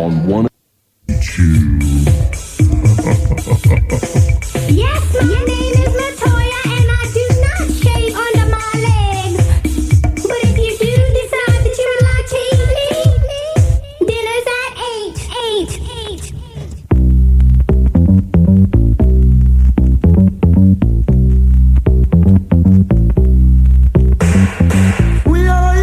on one two. Yes, my name is Latoya, and I do not shave under my legs. But if you do decide that you would like to eat me, dinner's at 8. We are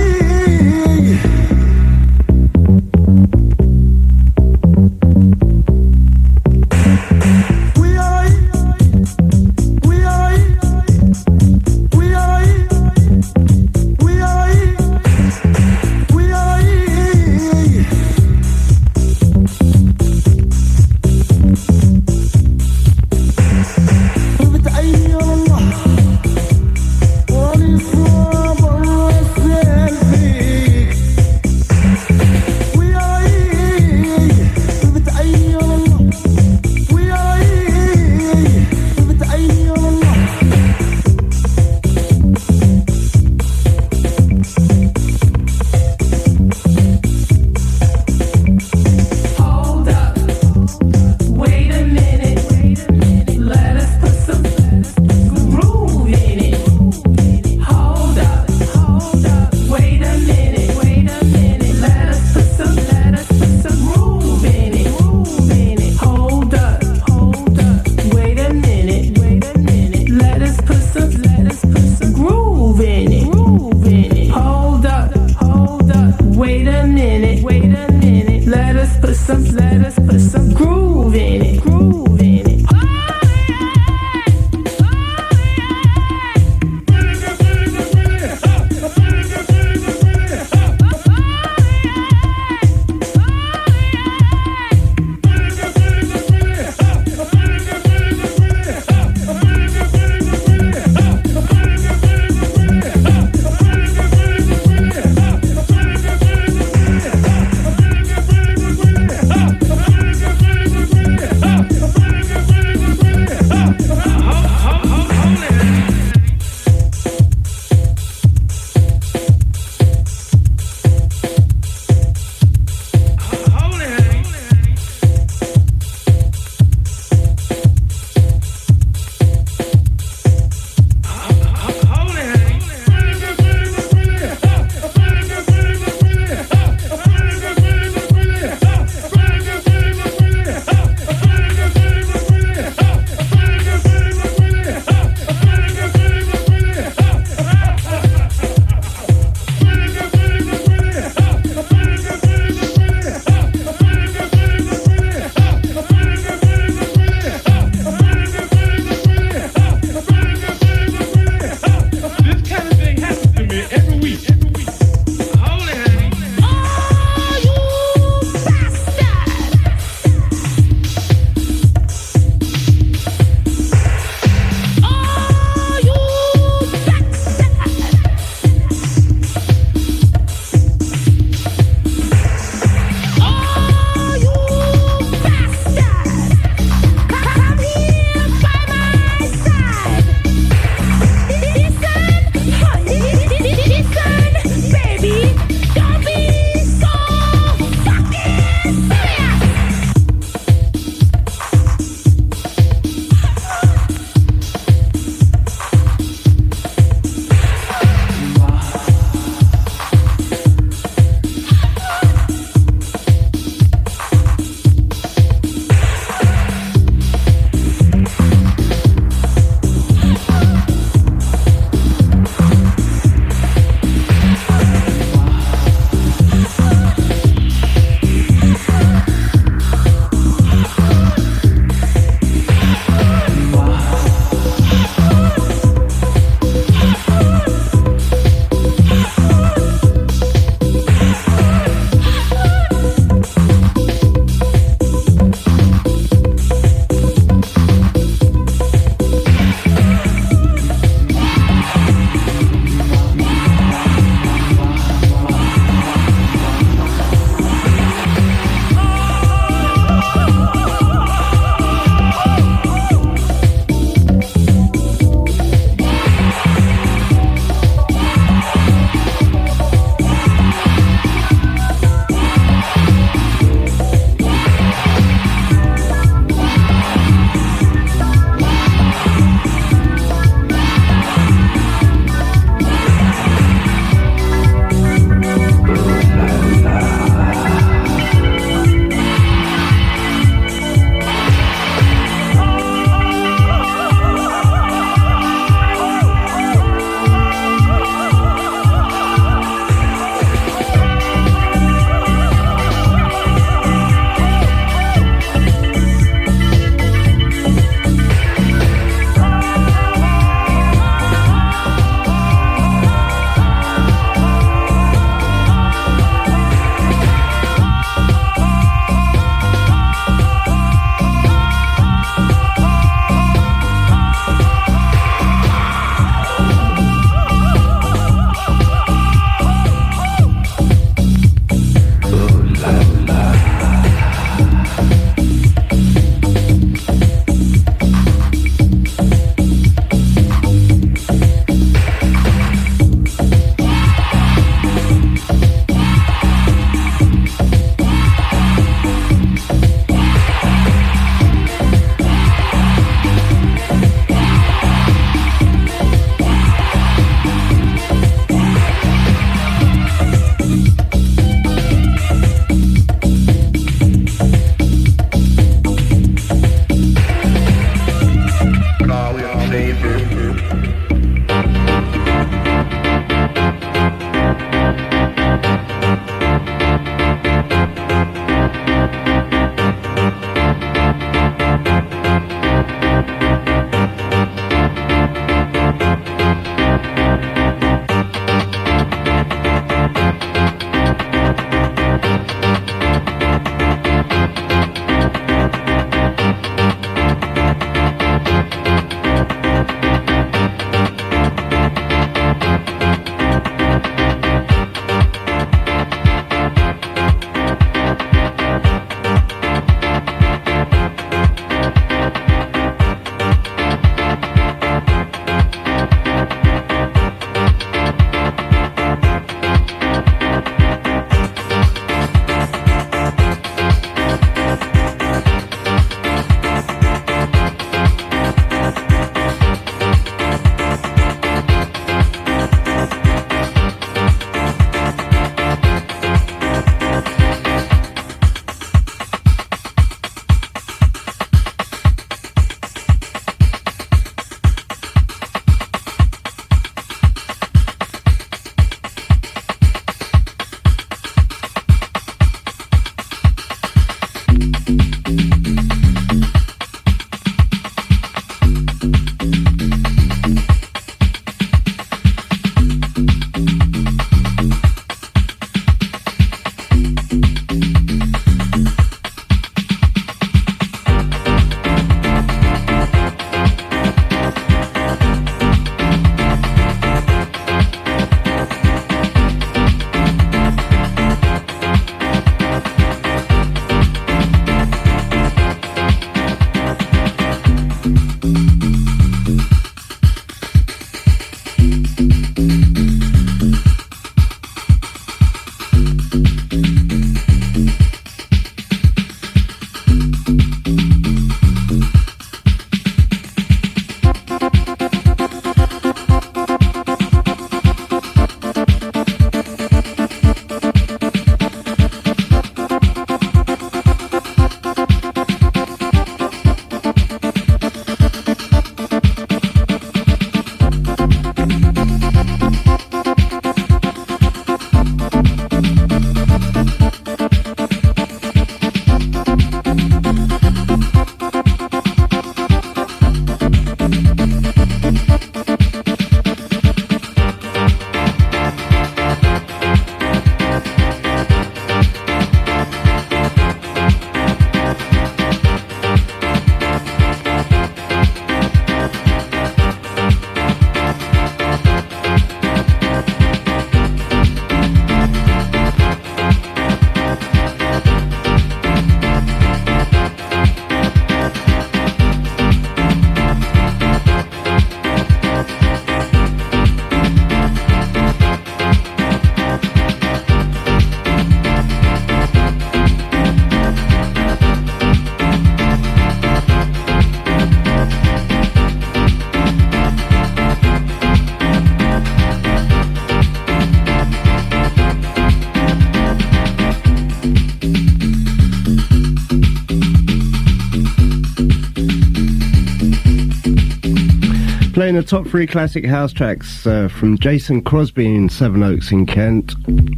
playing the top 3 classic house tracks from Jason Crosby in Sevenoaks in Kent.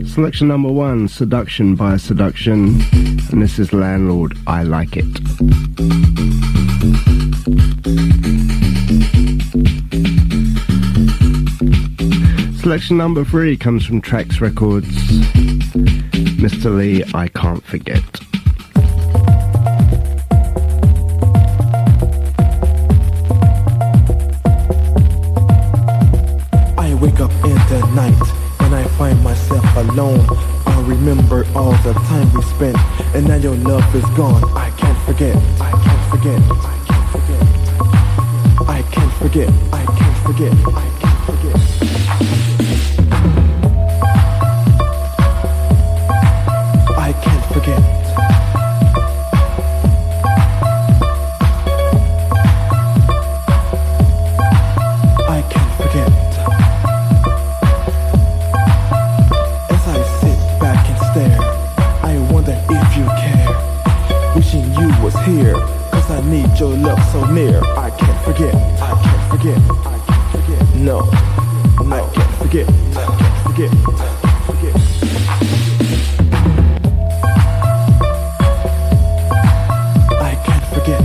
Selection number 1, Seduction by Seduction, and this is Landlord, I Like It. Selection number 3 comes from Trax Records, Mr. Lee, I Can't Forget. I wake up in the night and I find myself alone. I remember all the time we spent, and now your love is gone. I can't forget, I can't forget, I can't forget, I can't forget, I can't forget, I can't forget. I can't forget. I can't forget. As I sit back and stare, I wonder if you care. Wishing you was here, 'cause I need your love so near. I can't forget, I can't forget, I can't forget. No, I can't forget, I can't forget, I can't forget. I can't forget.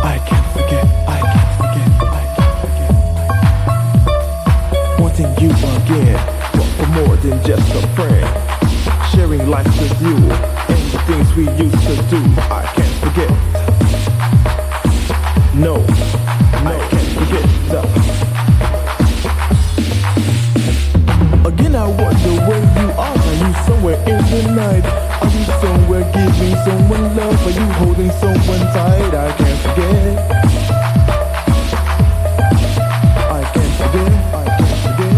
I can't forget, I can't forget, I can't forget. Wanting you again, but for more than just a friend. Sharing life with you, and the things we used to do. I can't forget. No, I can't forget. Again, I wonder where you are. Are you somewhere in the night? Are you somewhere giving someone love? Are you holding someone tight? I can't forget. I can't forget. I can't forget.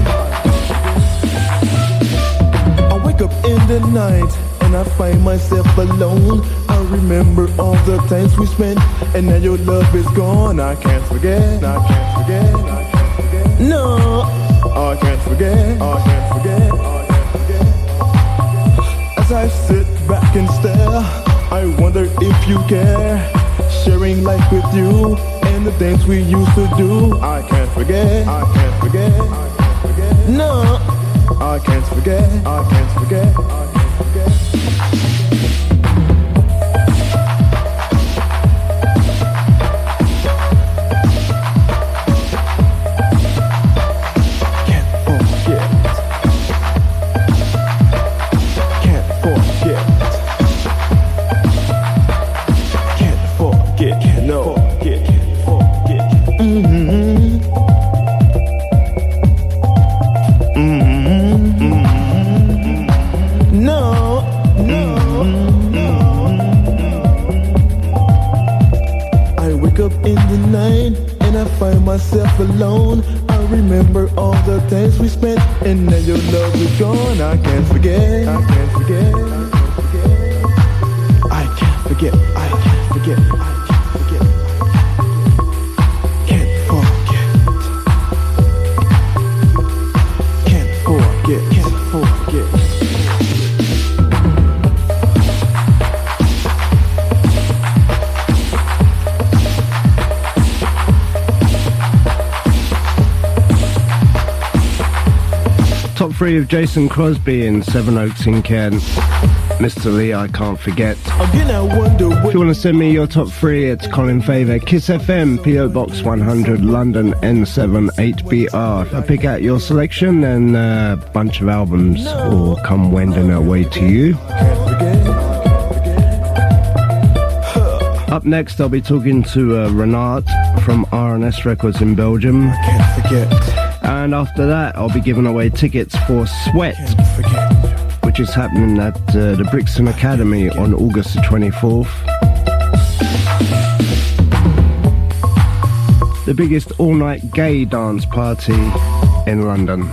I wake up in the night and I find myself alone. I remember all the times we spent, and now your love is gone. I can't forget. I can't forget. I can't forget. No, I can't forget. I can't forget. I can't forget. As I sit back and stare, I wonder if you care. Sharing life with you and the things we used to do. I can't forget. I can't forget. I can't forget. No, I can't forget. I can't forget. I can't forget. Myself alone. I remember all the times we spent, and now your love is gone. I can't forget. I can't forget. I can't forget. I can't forget. I can't forget. Can't forget. Can't forget. Can't forget. Top 3 of Jason Crosby in Sevenoaks in Kent, Mr. Lee, I Can't Forget. Again, I wonder if you want to send me your top 3, it's Colin Faver, Kiss FM, PO Box 100, London N7 8BR. I pick out your selection, and a bunch of albums will come wending their way to you. Up next, I'll be talking to Renaat from R&S Records in Belgium. I can't forget. And after that, I'll be giving away tickets for Sweat, which is happening at the Brixton Academy on August the 24th. The biggest all-night gay dance party in London.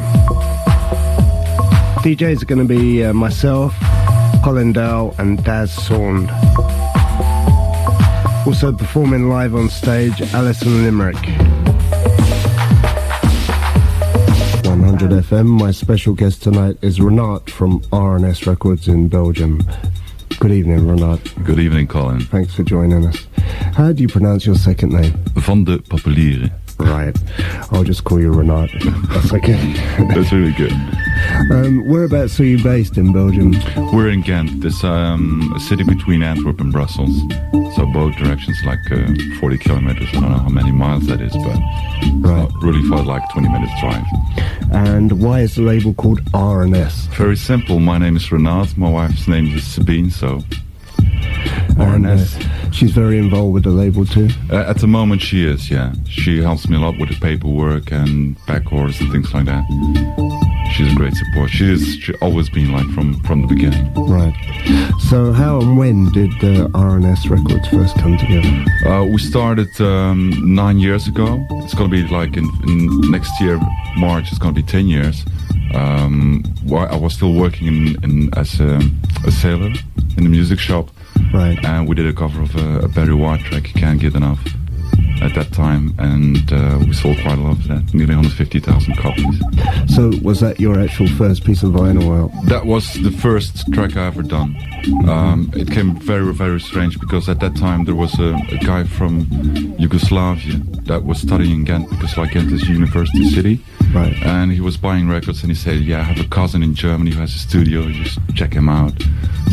DJs are going to be myself, Colin Dale and Daz Saund. Also performing live on stage, Alison Limerick. 100 FM. My special guest tonight is Renaat from R&S Records in Belgium. Good evening, Renaat. Good evening, Colin. Thanks for joining us. How do you pronounce your second name? Vandepapeliere. Right. I'll just call you Renaat. That's okay. That's really good. Whereabouts are you based in Belgium? We're in Ghent. It's a city between Antwerp and Brussels. So both directions, like 40 kilometers. I don't know how many miles that is, but Right. really far, like 20 minutes drive. And why is the label called R&S? Very simple. My name is Renaat. My wife's name is Sabine, so R&S. She's very involved with the label too. At the moment she is, yeah. She helps me a lot with the paperwork and backorders and things like that. She's a great support. She's always been like from the beginning. Right. So how and when did R&S Records first come together? We started 9 years ago. It's going to be like in next year, March, it's going to be 10 years. I was still working as a sailor in the music shop. Right. And we did a cover of a Barry White track, You Can't Get Enough, at that time. And we sold quite a lot of that, nearly 150,000 copies. So was that your actual first piece of vinyl out? That was the first track I ever done. It came very, very strange because at that time there was a guy from Yugoslavia that was studying in Ghent because like Ghent is a university city. Right. And he was buying records and he said, yeah, I have a cousin in Germany who has a studio, you just check him out.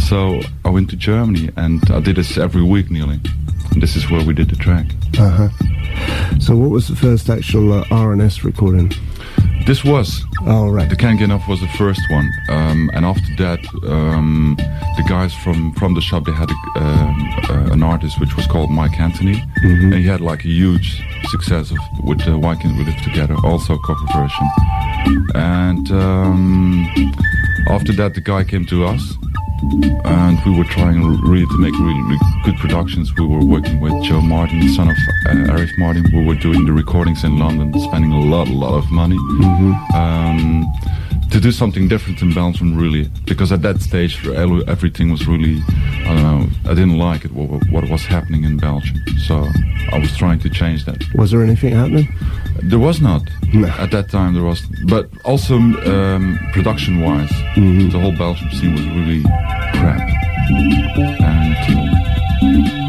So I went to Germany and I did this every week nearly. And this is where we did the track. Uh-huh. So what was the first actual R&S recording? This was. Oh, right. The Can't Get Enough was the first one. And after that, the guys from the shop, they had an artist which was called Mike Anthony. Mm-hmm. And he had like a huge success with Why Can't We Live Together, also a cover version. And after that, the guy came to us. And we were trying really to make really good productions. We were working with Joe Martin, the son of Arif Martin. We were doing the recordings in London, spending a lot of money to do something different in Belgium, really. Because at that stage, everything was really, I don't know, I didn't like it, what was happening in Belgium. So I was trying to change that. Was there anything happening? There was not. No. At that time there was, but also production-wise, the whole Belgium scene was really crap, and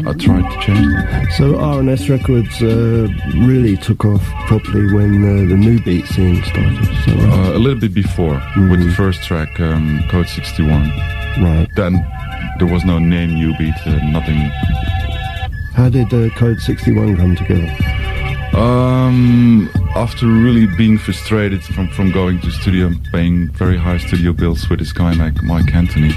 I tried to change that. So R&S Records really took off properly when the new beat scene started. So, a little bit before, with the first track, Code 61. Right. Then there was no name, new beat, nothing. How did Code 61 come together? After really being frustrated from going to studio and paying very high studio bills with this guy Mike Anthony,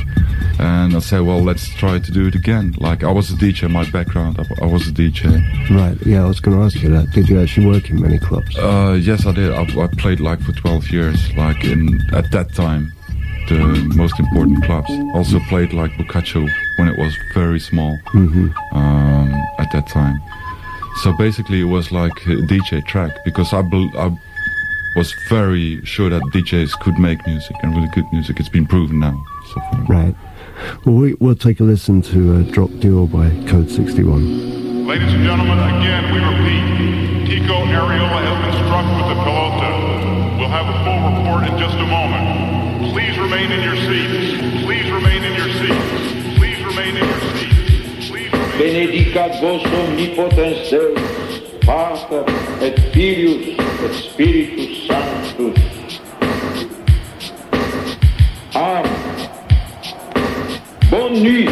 and I said, well, let's try to do it again. Like, I was a DJ, my background, I was a DJ. Right, yeah, I was going to ask you that. Did you actually work in many clubs? Yes, I did. I played like for 12 years, like at that time, the most important clubs. Also played like Boccaccio when it was very small at that time. So basically it was like a DJ track, because I was very sure that DJs could make music, and really good music. It's been proven now so far. Right. Well, we'll take a listen to Drop Duo by Code 61. Ladies and gentlemen, again we repeat, Tico Ariola has been struck with the pelota. We'll have a full report in just a moment. Please remain in your seats. Please remain in your seats. Please remain in your seats. Benedicat vos omnipotens Deus, Pater et Filius et Spiritus Sanctus. Amen. Bonne nuit.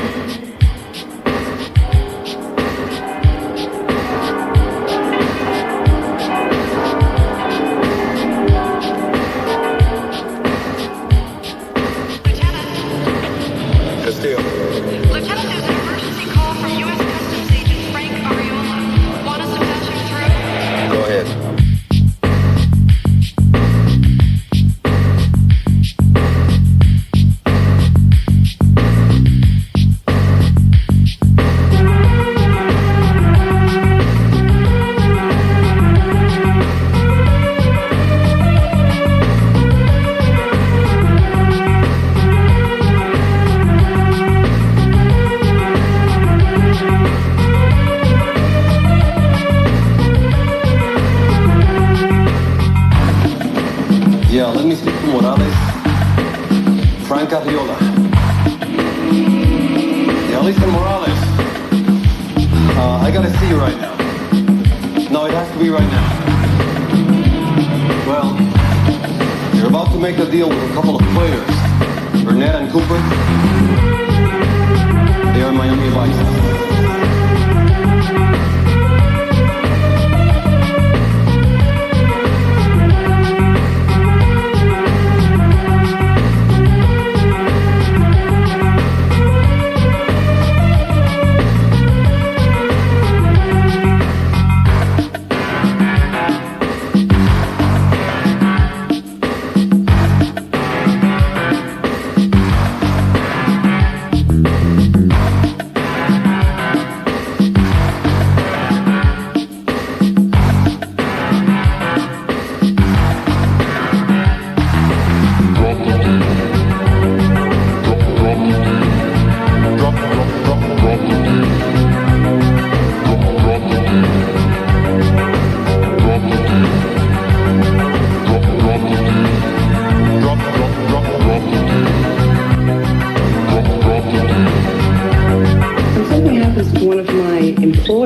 Lieutenant, there's an emergency call from U.S. Customs Agent Frank Ariola. Want us to patch him through? Go ahead. let me speak to Morales. Frank Arriola. Yeah, listen, Morales. I gotta see you right now. No, it has to be right now. Well, you're about to make a deal with a couple of players, Renaat and Cooper. They are Miami Vice.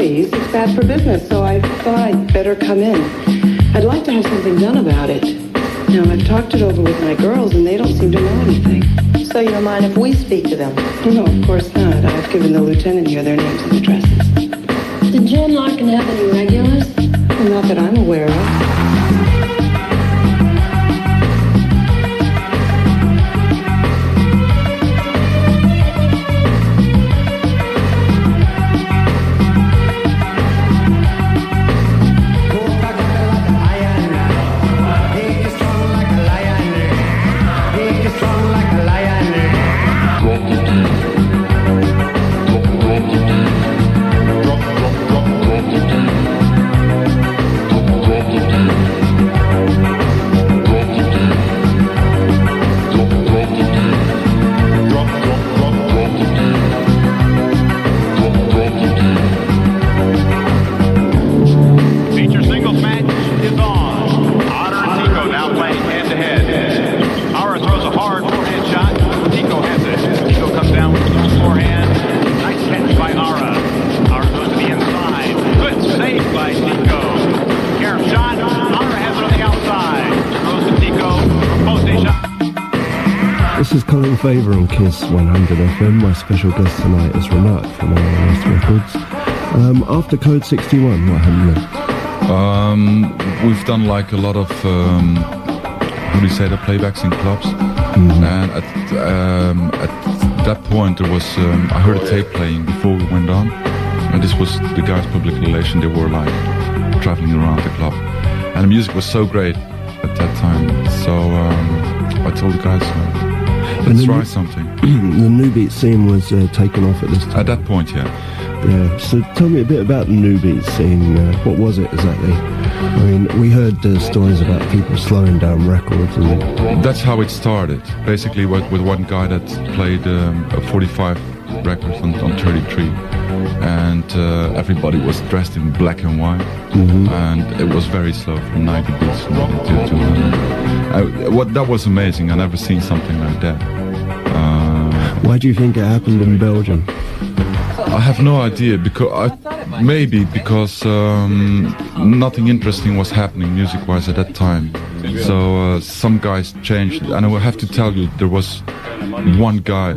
It's bad for business, so I thought I'd better come in. I'd like to have something done about it. Now, I've talked it over with my girls, and they don't seem to know anything. So you don't mind if we speak to them? No, of course not. I've given the lieutenant here their names and addresses. Did Jen Larkin have any regulars? Well, not that I'm aware of. This is Colin Faver on Kiss 100 FM. My special guest tonight is Renaat from RNS Records. After Code 61, what happened next? We've done like a lot of, how do you say, the playbacks in clubs. And at that point there was, I heard a tape playing before we went on. And this was the guys' public relation. They were like traveling around the club. And the music was so great at that time. So I told the guys, let's try something. The new beat scene was taken off at this time. At that point, yeah. Yeah, so tell me a bit about the new beat scene. What was it exactly? I mean, we heard stories about people slowing down records. And that's how it started. Basically, with one guy that played a 45 record on 33. And everybody was dressed in black and white. And it was very slow from 90 beats to 200. That was amazing. I never seen something like that. Why do you think it happened in Belgium? I have no idea, because maybe because nothing interesting was happening music-wise at that time. So some guys changed, and I will have to tell you, there was one guy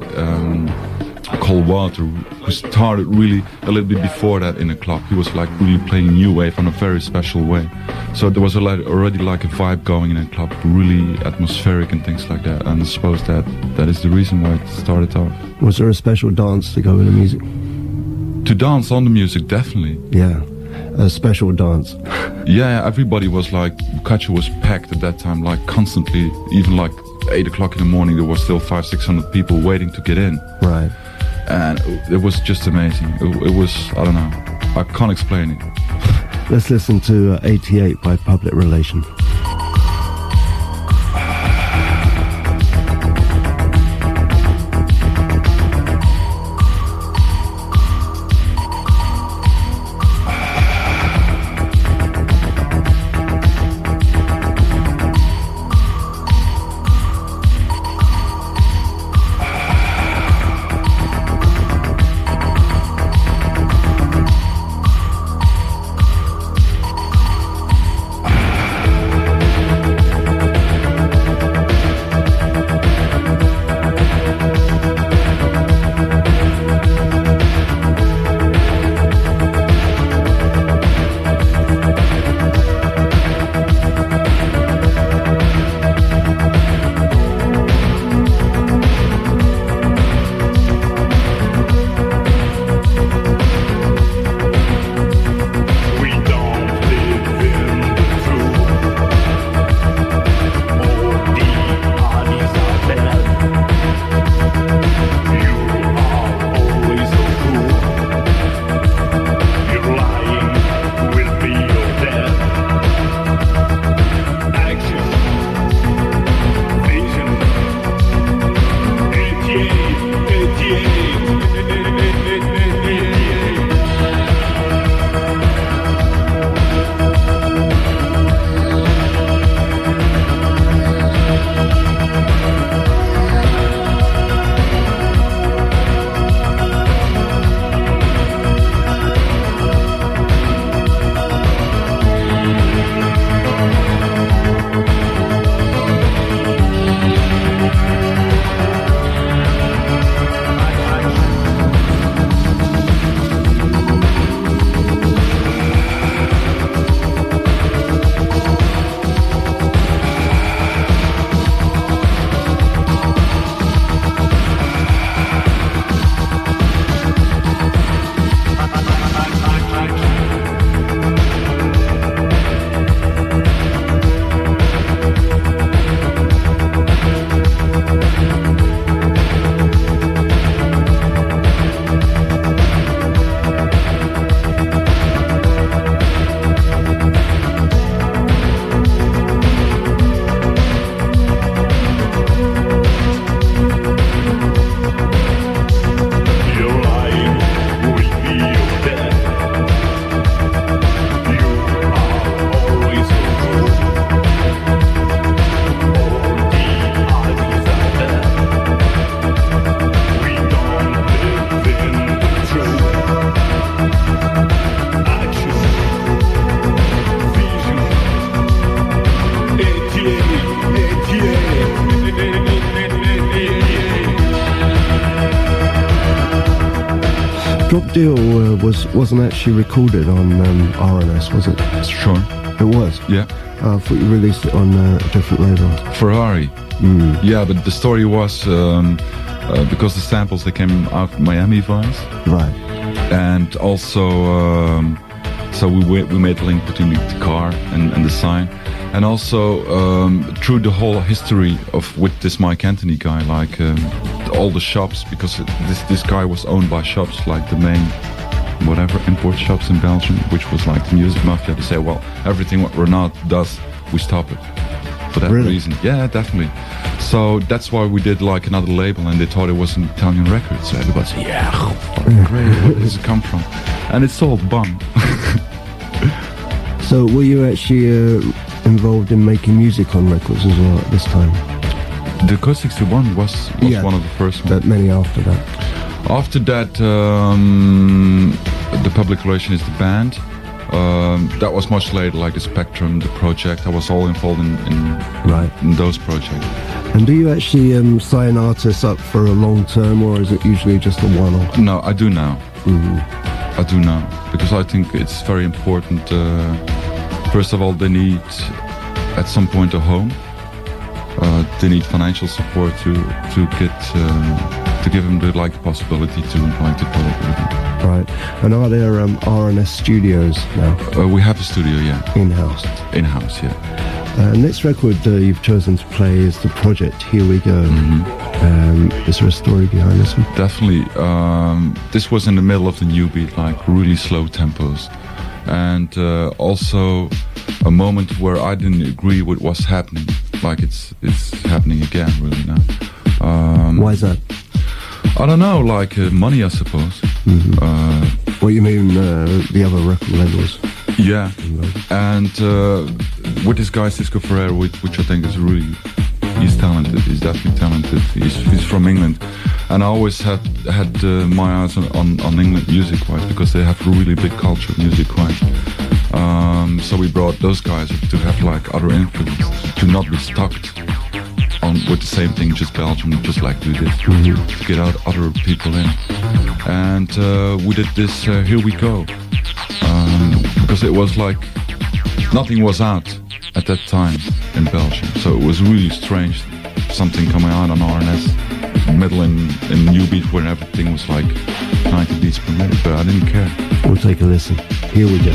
called Walter who started really a little bit before that in a club. He was like really playing new wave in a very special way. So there was already like a vibe going in a club, really atmospheric and things like that. And I suppose that is the reason why it started off. Was there a special dance to go with the music? To dance on the music, definitely. Yeah, a special dance. Yeah, everybody was like, Boccaccio was packed at that time, like constantly, even like 8 o'clock in the morning, there was still 500-600 people waiting to get in. Right. And it was just amazing. It was, I don't know, I can't explain it. Let's listen to 88 by Public Relation. deal wasn't actually recorded on RNS, was it? Sure. It was? Yeah. I thought you released it on a different label. Ferrari. Yeah, but the story was because the samples, they came out of Miami Vice. Right. And also, so we made a link between the car and the sign. And also, through the whole history with this Mike Anthony guy, like all the shops, because this guy was owned by shops, like the main import shops in Belgium, which was like the music mafia. They say, well, everything what Renaat does, we stop it for that reason. Yeah, definitely. So that's why we did like another label, and they thought it was an Italian record. So everybody said, yeah, fucking great, where does it come from? And it's all bum. So were you actually involved in making music on records as well at this time? The Code 61 was one of the first ones. But many after that? After that, the Public Relation is the band. That was much later, like the Spectrum, the project. I was all involved in those projects. And do you actually sign artists up for a long term, or is it usually just a one-off? No, I do now. I do now, because I think it's very important. First of all, they need at some point a home. They need financial support to give them the possibility to develop with them. Right. And are there RNS studios now? We have a studio, yeah. In-house? In-house, yeah. Next record you've chosen to play is the project Here We Go. Is there a story behind this one? Definitely. This was in the middle of the new beat, like really slow tempos. And also a moment where I didn't agree with what's happening. Like it's happening again, really now. Why is that? I don't know, like money, I suppose. What you mean, the other record labels? Yeah. And with this guy, Cisco Ferreira, which I think is really, he's talented. He's definitely talented. He's from England. And I always had my eyes on England music-wise, because they have a really big culture music-wise. So we brought those guys to have like other influences, to not be stuck with the same thing, just Belgium, just like do this, to get out other people in. And we did this Here We Go, because it was like nothing was out at that time in Belgium, so it was really strange, something coming out on RNS, middle in new beat when everything was like 90 beats per minute, but I didn't care. We'll take a listen. Here we go.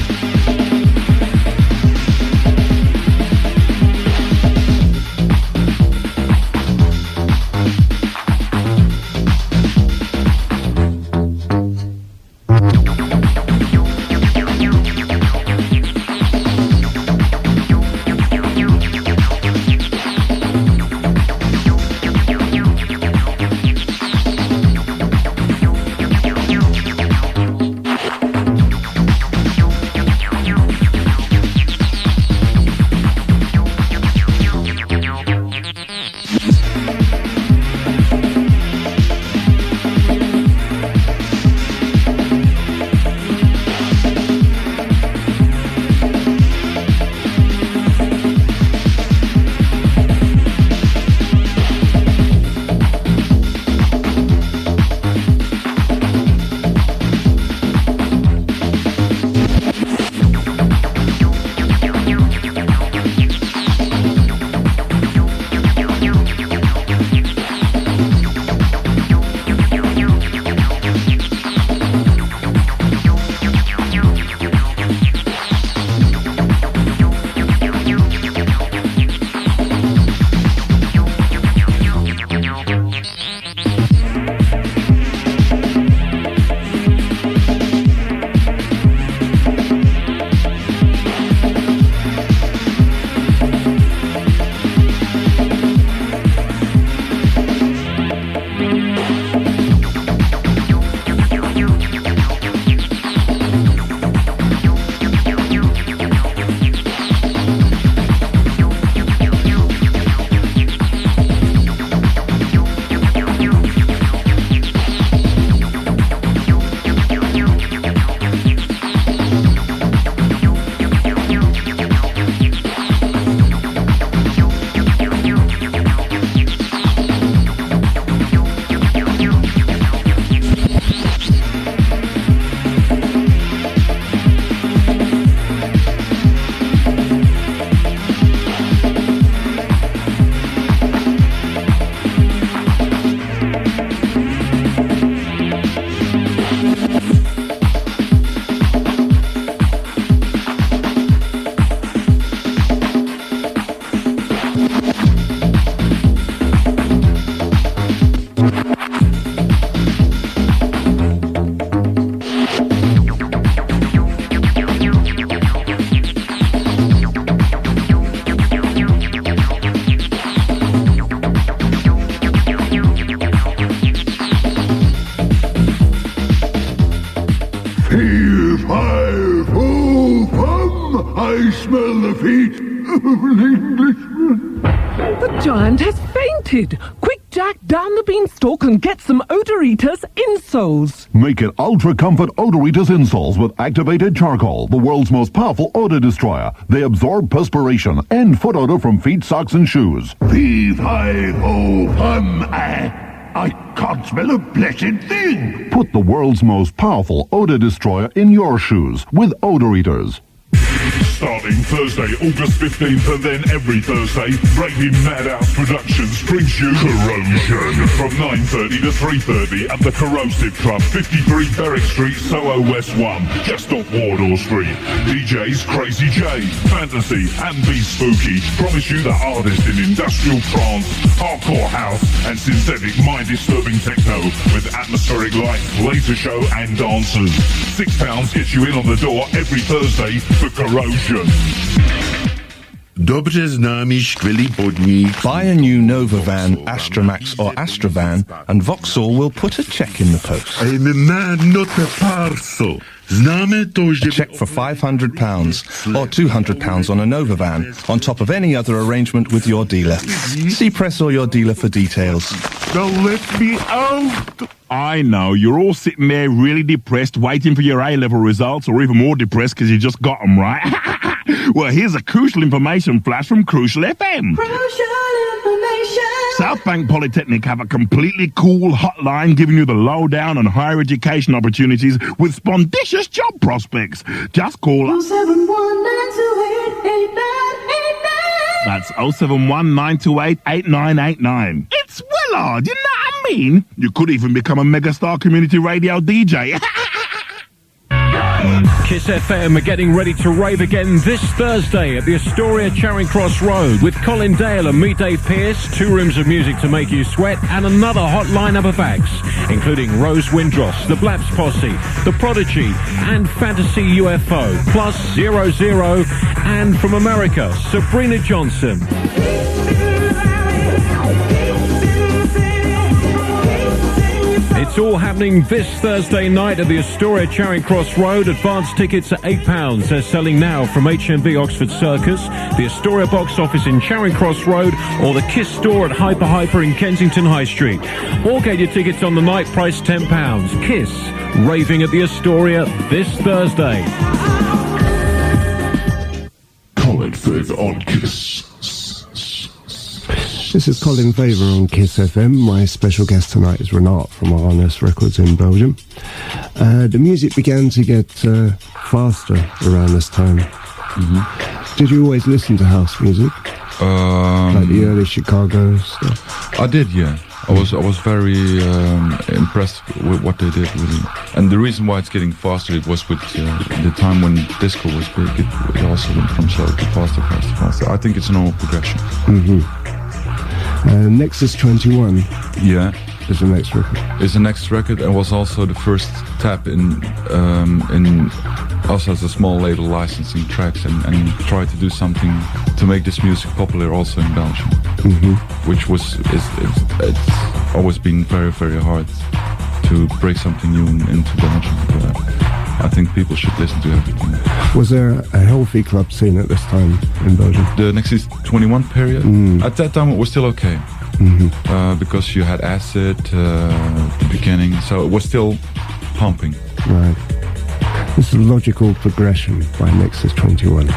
I smell the feet of an Englishman. The giant has fainted. Quick, Jack, down the beanstalk and get some Odor Eaters insoles. Make it Ultra Comfort Odor Eaters insoles with activated charcoal, the world's most powerful odor destroyer. They absorb perspiration and foot odor from feet, socks, and shoes. Fee-fi-ho-hum. I can't smell a blessed thing. Put the world's most powerful odor destroyer in your shoes with Odor Eaters. Starting Thursday, August 15th, and then every Thursday, Raving Madhouse Productions brings you Corrosion from 9:30 to 3:30 at the Corrosive Club, 53 Berwick Street, Soho West 1, just off Wardour Street. DJs Crazy J, Fantasy, and Be Spooky promise you the hardest in industrial trance, hardcore house, and synthetic mind-disturbing techno with atmospheric lights, laser show, and dancers. £6 gets you in on the door every Thursday for Corrosion. Dobře známý škvelý podnik. Buy a new Nova van, Astramax or Astrovan, and Vauxhall will put a check in the post. I'm a man, not a parcel. Známe to, že... A check for £500 or £200 on a Nova van, on top of any other arrangement with your dealer. See press or your dealer for details. Now let me out! I know, you're all sitting there really depressed, waiting for your A-level results, or even more depressed because you just got them, right? Well, here's a crucial information flash from Crucial FM. Crucial information. South Bank Polytechnic have a completely cool hotline giving you the lowdown on higher education opportunities with spondicious job prospects. Just call 071-928-8989. That's 071-928-8989. It's Willard, you know what I mean? You could even become a megastar community radio DJ. Kiss FM are getting ready to rave again this Thursday at the Astoria Charing Cross Road with Colin Dale and me, Dave Pearce, 2 rooms of music to make you sweat, and another hot lineup of acts, including Rose Windross, The Blaps Posse, The Prodigy, and Fantasy UFO, plus 00, and from America, Sabrina Johnson. It's all happening this Thursday night at the Astoria Charing Cross Road. Advance tickets are £8. They're selling now from HMV Oxford Circus, the Astoria box office in Charing Cross Road, or the Kiss store at Hyper in Kensington High Street. Or get your tickets on the night, price £10. Kiss, raving at the Astoria this Thursday. Colin Faver on Kiss. This is Colin Faver on Kiss FM. My special guest tonight is Renaat from Arnes Records in Belgium. The music began to get faster around this time. Mm-hmm. Did you always listen to house music? Like the early Chicago stuff? I did, yeah. I was very impressed with what they did, really. And the reason why it's getting faster, it was with the time when disco was big. It also went from slow to faster. I think it's a normal progression. Mm-hmm. Nexus 21. Yeah, is the next record. It's the next record, and was also the first tap in us as a small label licensing tracks and try to do something to make this music popular also in Belgium, which it's always been very, very hard to break something new into Belgium. But I think people should listen to everything. Was there a healthy club scene at this time in Belgium? The Nexus 21 period? At that time it was still okay. Because you had Acid at the beginning, so it was still pumping. Right. This is Logical Progression by Nexus 21.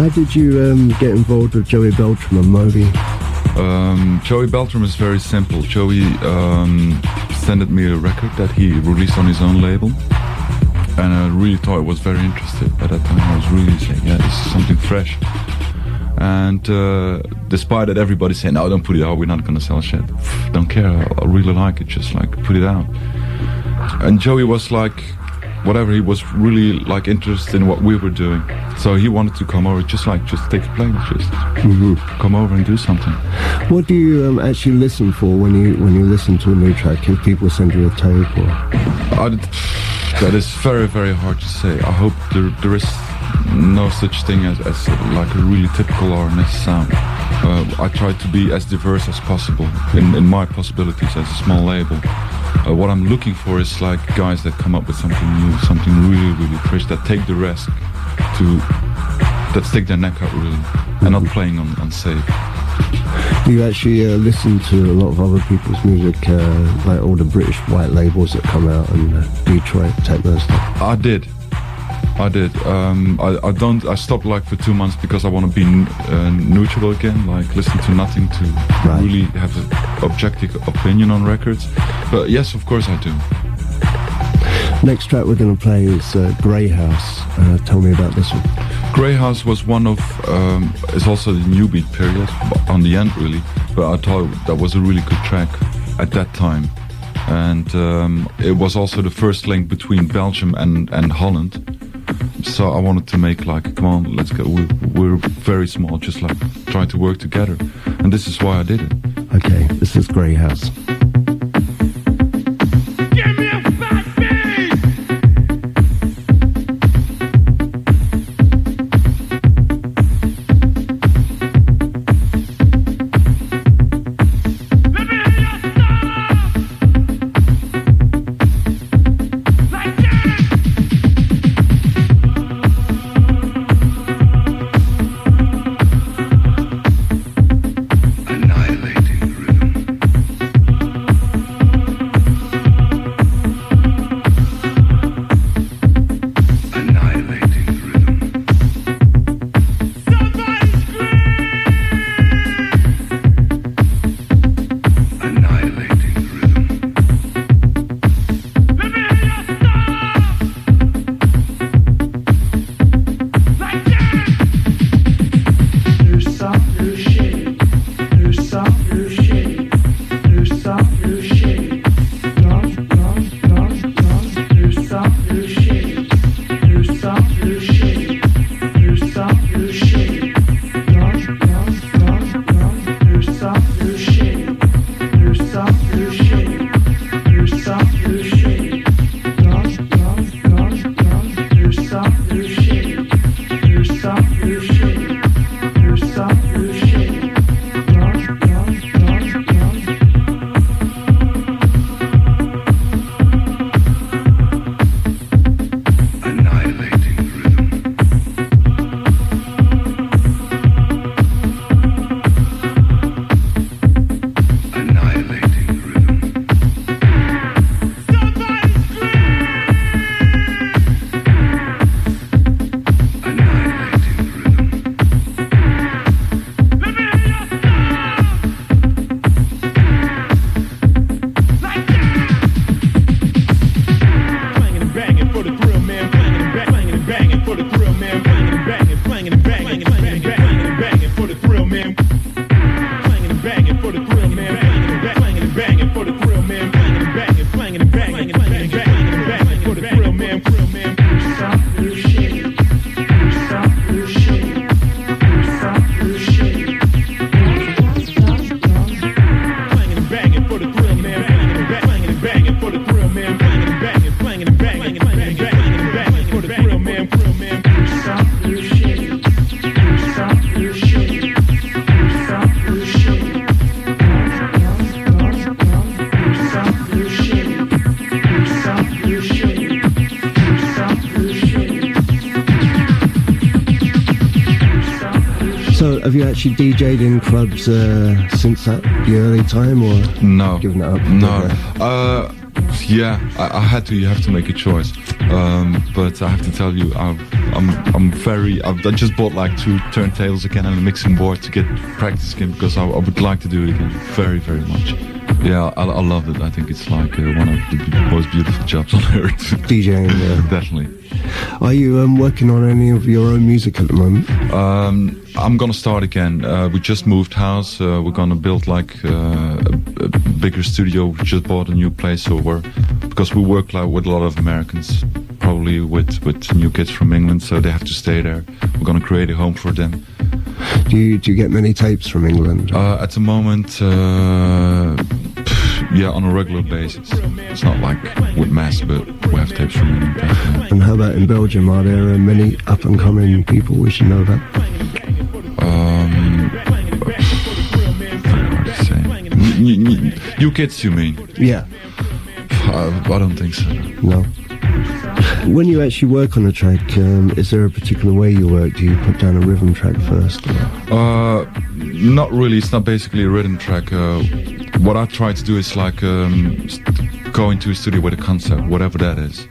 How did you get involved with Joey Beltram and Moby? Joey Beltram is very simple. Joey sent me a record that he released on his own label, and I really thought it was very interesting. At that time I was really saying, yeah, this is something fresh. And despite that everybody saying, no, don't put it out, we're not gonna sell shit. Don't care, I really like it, just like put it out. And Joey was like, whatever, he was really like interested in what we were doing. So he wanted to come over, just take a plane, just come over and do something. What do you actually listen for when you listen to a new track? If people send you a tape or... That is very, very hard to say. I hope there is no such thing as like a really typical R&S sound. I try to be as diverse as possible in my possibilities as a small label. What I'm looking for is like guys that come up with something new, something really, really fresh, that take the risk that stick their neck out really, and not playing on safe. Do you actually listen to a lot of other people's music, like all the British white labels that come out and Detroit techno stuff? I did. I stopped like for 2 months because I want to be neutral again, like listen to nothing to really have an objective opinion on records. But yes, of course I do. Next track we're going to play is Grey House. Tell me about this one. Grey House was one of, it's also the new beat period, on the end really, but I thought that was a really good track at that time. And it was also the first link between Belgium and Holland. So I wanted to make like, come on, let's go, we're very small, just like try to work together. And this is why I did it. Okay, this is Grey House. Have you actually DJ'd in clubs since the early time, or no? Given it up? No. Yeah, I had to. You have to make a choice. But I have to tell you, I just bought like 2 turntables again and a mixing board to get practice again because I would like to do it again very, very much. Yeah, I love it. I think it's like one of the most beautiful jobs on earth. DJing, definitely. Are you working on any of your own music at the moment? I'm gonna start again. We just moved house. We're gonna build like a bigger studio. We just bought a new place, so because we work like with a lot of Americans, probably with new kids from England, so they have to stay there. We're gonna create a home for them. Do you get many tapes from England? At the moment, yeah, on a regular basis. It's not like with mass, but we have tapes from England. Definitely. And how about in Belgium? Are there many up-and-coming people we should know about? Very hard to say. New kids, you mean? Yeah. I don't think so. No. When you actually work on a track, is there a particular way you work? Do you put down a rhythm track first? Not really. It's not basically a rhythm track. What I try to do is like go into a studio with a concept, whatever that is.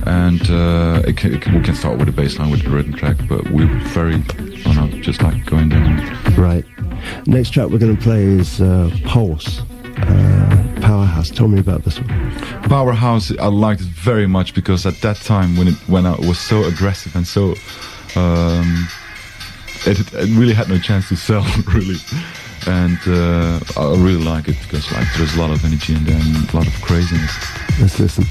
And we can start with a bass line with the rhythm track, but we're very, just like going down. Right. Next track we're going to play is Pulse. Powerhouse. Tell me about this one. Powerhouse, I liked it very much because at that time when it went out, it was so aggressive and so it really had no chance to sell, really. And I really like it because like there's a lot of energy in there and a lot of craziness. Let's listen.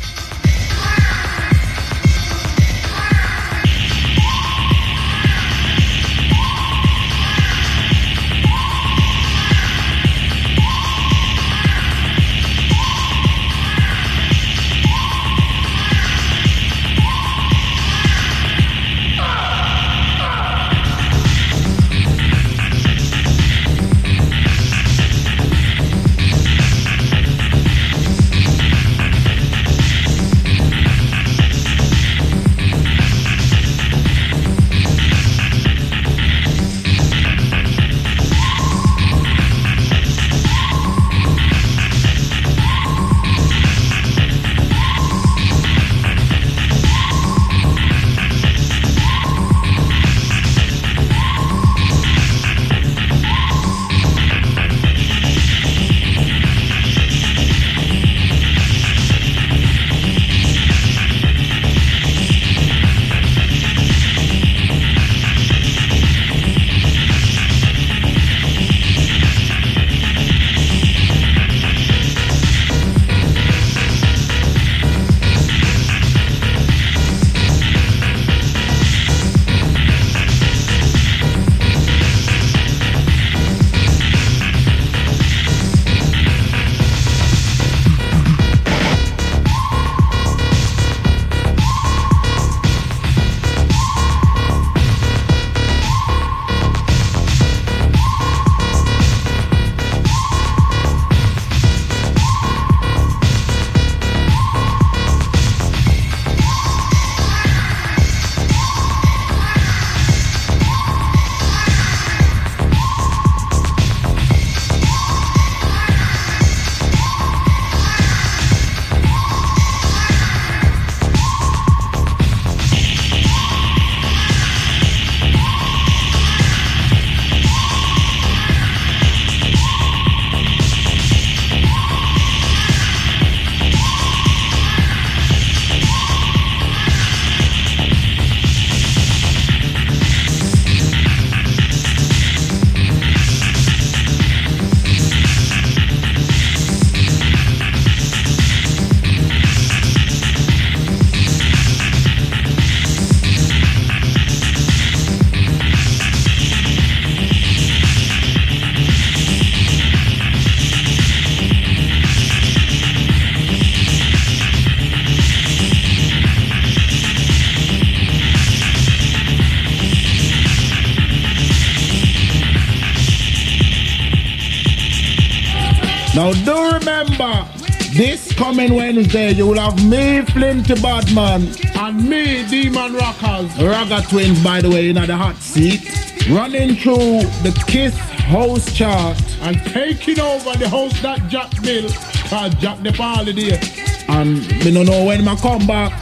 Now do remember, this coming Wednesday you will have me, Flinty Badman, and me, Demon Rockers, Ragga Twins by the way, in the hot seat, running through the Kiss house chart and taking over the house that Jack built, called Jack the Holiday. And me don't know when I come back.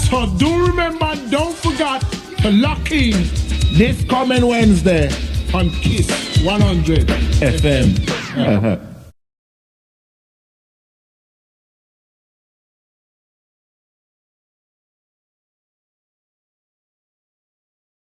So do remember, don't forget to lock in this coming Wednesday on Kiss 100 FM.